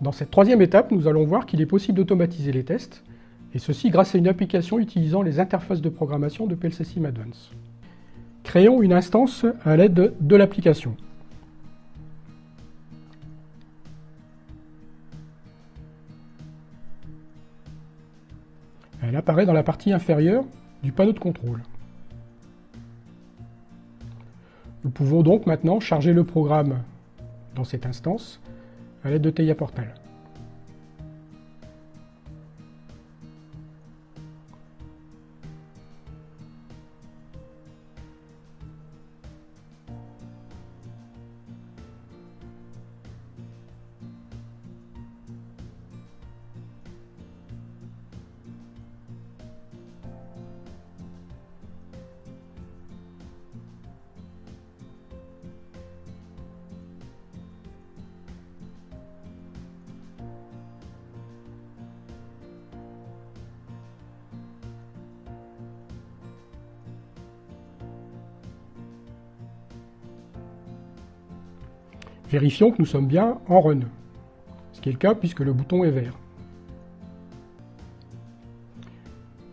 Dans cette troisième étape, nous allons voir qu'il est possible d'automatiser les tests, et ceci grâce à une application utilisant les interfaces de programmation de PLC Sim Advance. Créons une instance à l'aide de l'application. Elle apparaît dans la partie inférieure du panneau de contrôle. Nous pouvons donc maintenant charger le programme dans cette instance à l'aide de TIA Portal. Vérifions que nous sommes bien en Run, ce qui est le cas puisque le bouton est vert.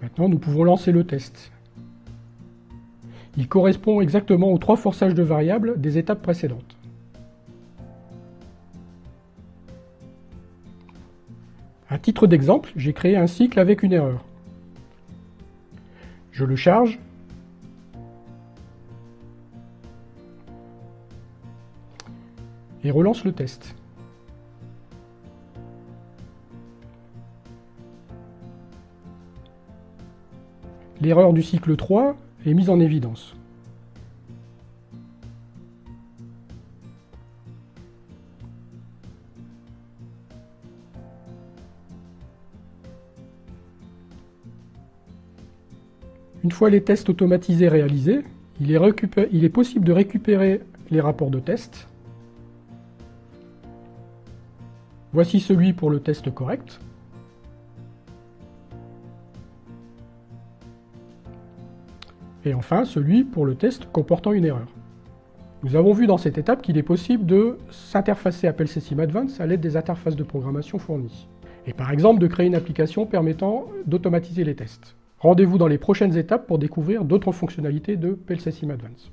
Maintenant, nous pouvons lancer le test. Il correspond exactement aux 3 forçages de variables des étapes précédentes. À titre d'exemple, j'ai créé un cycle avec une erreur. Je le charge. Et relance le test. L'erreur du cycle 3 est mise en évidence. Une fois les tests automatisés réalisés, il est possible de récupérer les rapports de test. Voici celui pour le test correct. Et enfin, celui pour le test comportant une erreur. Nous avons vu dans cette étape qu'il est possible de s'interfacer à PLC Sim Advance à l'aide des interfaces de programmation fournies. Et par exemple, de créer une application permettant d'automatiser les tests. Rendez-vous dans les prochaines étapes pour découvrir d'autres fonctionnalités de PLC Sim Advance.